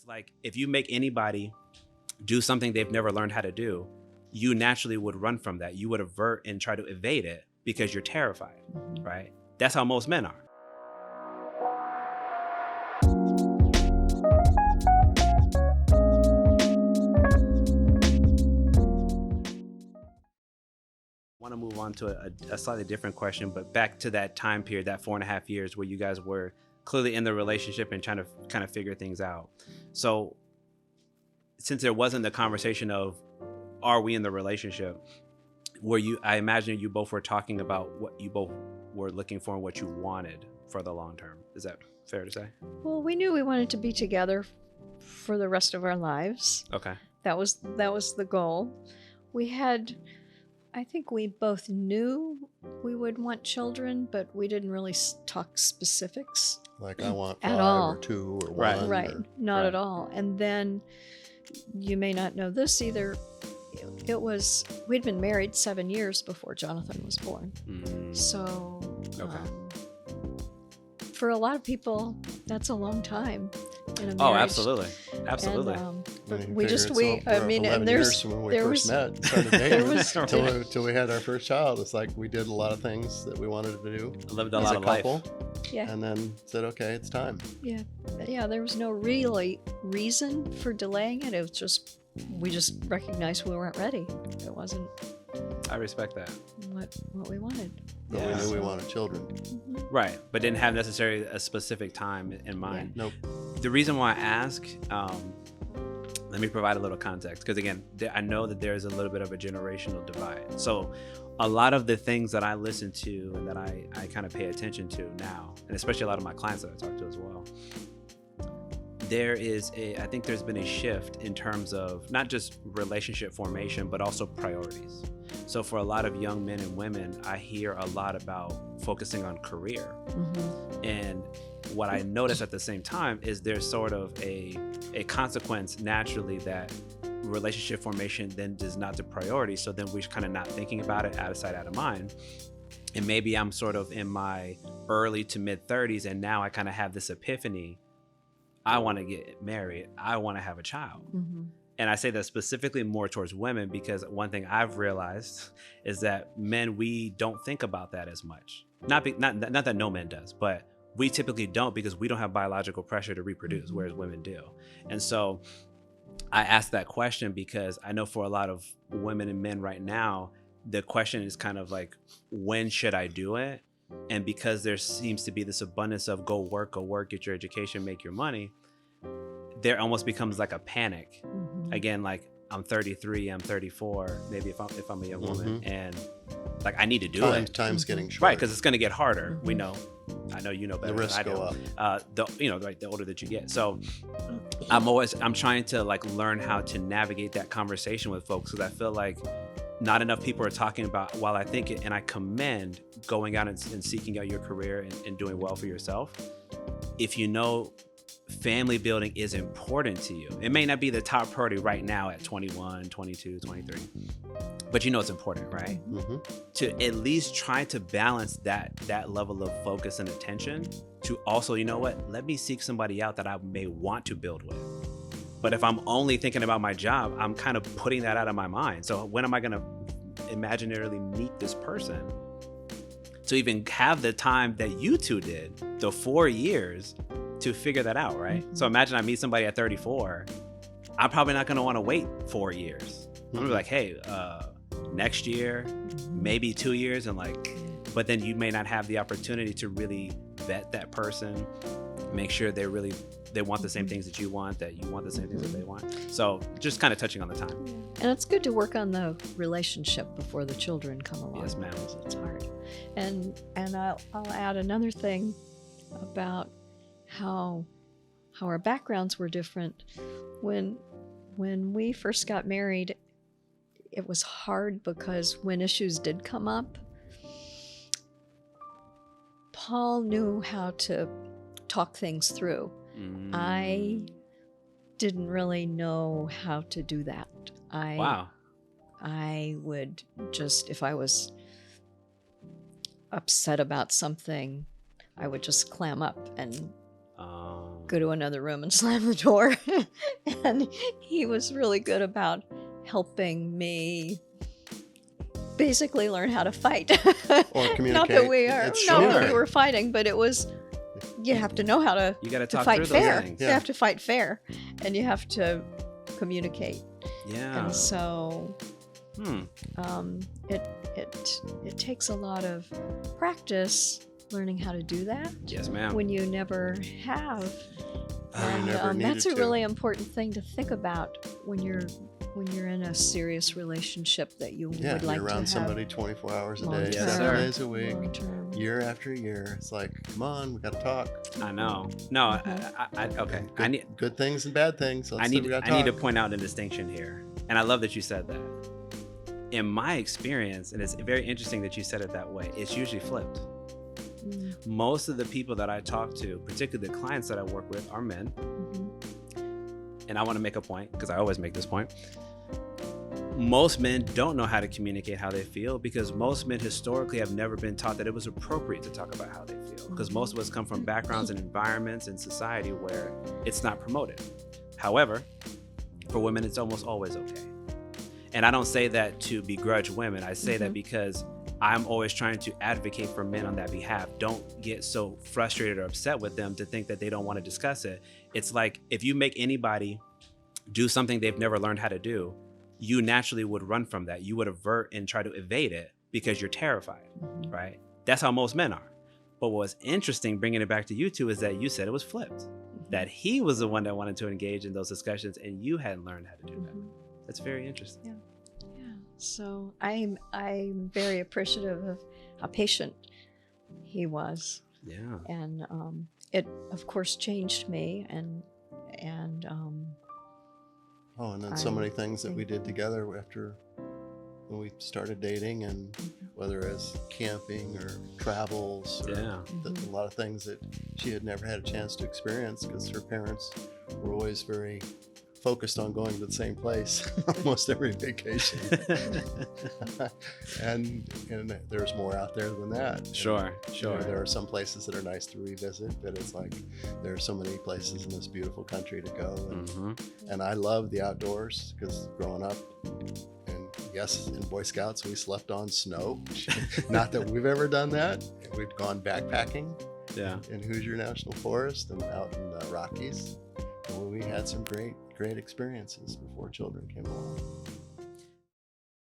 It's like if you make anybody do something they've never learned how to do, you naturally would run from that. You would avert and try to evade it because you're terrified, right? That's how most men are. I want to move on to a slightly different question, but back to that time period, that 4.5 years where you guys were clearly in the relationship and trying to kind of figure things out. So since there wasn't the conversation of, are we in the relationship, I imagine you both were talking about what you both were looking for and what you wanted for the long term. Is that fair to say? Well, we knew we wanted to be together for the rest of our lives. Okay. That was the goal. I think we both knew we would want children, but we didn't really talk specifics. Like I want At 5 all. or 2 or Right. 1. Right, Or, not at all. And then you may not know this either. We'd been married 7 years before Jonathan was born. So Okay. For a lot of people, that's a long time in a marriage. Oh, absolutely. Absolutely. And, I mean, we figure just it's we over I for mean 11 and years there's from when we there first was met and started there dating was till we had our first child. It's like we did a lot of things that we wanted to do Lived a as lot a of life. couple, yeah and then said, okay, it's time. there was no really reason for delaying it. It was just we just recognized we weren't ready. It wasn't I respect that. what we wanted. But Yeah. we knew we wanted children. Right. But didn't have necessarily a specific time in mind. Nope. The reason why I ask, let me provide a little context, because again, I know that there's a little bit of a generational divide. So a lot of the things that I listen to and that I kind of pay attention to now, and especially a lot of my clients that I talk to as well, I think there's been a shift in terms of not just relationship formation, but also priorities. So for a lot of young men and women, I hear a lot about focusing on career. And what I notice at the same time is there's sort of a consequence naturally that relationship formation then is not the priority. So then we're kind of not thinking about it, out of sight, out of mind. And maybe I'm sort of in my early to mid 30s, and now I kind of have this epiphany. I want to get married. I want to have a child. And I say that specifically more towards women, because one thing I've realized is that men, we don't think about that as much. Not that no man does, but we typically don't, because we don't have biological pressure to reproduce, whereas women do. And so I ask that question because I know for a lot of women and men right now, the question is kind of like, when should I do it? And because there seems to be this abundance of go work, get your education, make your money, there almost becomes like a panic. Again, like I'm 33, I'm 34, maybe if I'm a young woman, and like I need to do it. Time's getting short. Right, because it's going to get harder. We know. I know you know better. The risks than I do. go up. The older that you get. So I'm trying to like learn how to navigate that conversation with folks, because I feel like not enough people are talking about, while I think it, and I commend going out and seeking out your career and doing well for yourself. If you know family building is important to you, it may not be the top priority right now at 21, 22, 23, but you know it's important, right? To at least try to balance that level of focus and attention to also, you know what, let me seek somebody out that I may want to build with. But if I'm only thinking about my job, I'm kind of putting that out of my mind. So when am I going to imaginarily meet this person to even have the time that you two did, the 4 years, to figure that out, right? So imagine I meet somebody at 34. I'm probably not going to want to wait 4 years. I'm going to be like, hey, next year, maybe 2 years, and like, but then you may not have the opportunity to really vet that person, make sure they want the same things that you want the same things that they want. So just kind of touching on the time. And it's good to work on the relationship before the children come along. Yes, ma'am. Because it's hard. And I'll add another thing about how our backgrounds were different. When we first got married, it was hard because when issues did come up, Paul knew how to talk things through. I didn't really know how to do that. Wow. I would just, if I was upset about something, I would just clam up and go to another room and slam the door. And he was really good about helping me basically learn how to fight. Or communicate. Not that we are, It's not that sure. we were fighting, but it was, you have to know how to, You got to to talk fight through fair. those things. You Yeah. have to fight fair, and you have to communicate. Yeah. And so Hmm. it takes a lot of practice learning how to do that Yes, ma'am. when you never have. And never that's a needed to. really important thing to think about when you're in a serious relationship that you Yeah, would like you're to around have somebody 24 hours a day, long-term, Yes, 7 sir. days a week, long-term. year after year. It's like, come on, we got to talk. I know. No, Mhm. okay. Good, I need good things and bad things. I need to point out a distinction here. And I love that you said that. In my experience, and it's very interesting that you said it that way, it's usually flipped. Mm, Most of the people that I talk to, particularly the clients that I work with, are men. mhm. And I want to make a point, because I always make this point. Most men don't know how to communicate how they feel, because most men historically have never been taught that it was appropriate to talk about how they feel. Because most of us come from backgrounds and environments in society where it's not promoted. However, for women, it's almost always okay. And I don't say that to begrudge women. I say that Mhm. because I'm always trying to advocate for men on that behalf. Don't get so frustrated or upset with them to think that they don't want to discuss it. It's like if you make anybody do something they've never learned how to do, you naturally would run from that. You would avert and try to evade it because you're terrified, Mhm. right? That's how most men are. But what's interesting, bringing it back to you two, is that you said it was flipped. That he was the one that wanted to engage in those discussions and you hadn't learned how to do that. Mhm. That's very interesting. Yeah. So I'm very appreciative of how patient he was, Yeah. and it of course changed me, and Oh, and then so I many things that we think- did together after when we started dating, and whether it's camping or travels, or Yeah. a lot of things that she had never had a chance to experience because her parents were always very focused on going to the same place almost every vacation. and there's more out there than that. Sure, You sure. know, there are some places that are nice to revisit, but it's like there are so many places in this beautiful country to go. And I love the outdoors because growing up, and yes, in Boy Scouts, we slept on snow. Not that we've ever done that. We'd gone backpacking Yeah. in Hoosier National Forest and out in the Rockies. And we had some great experiences before children came along.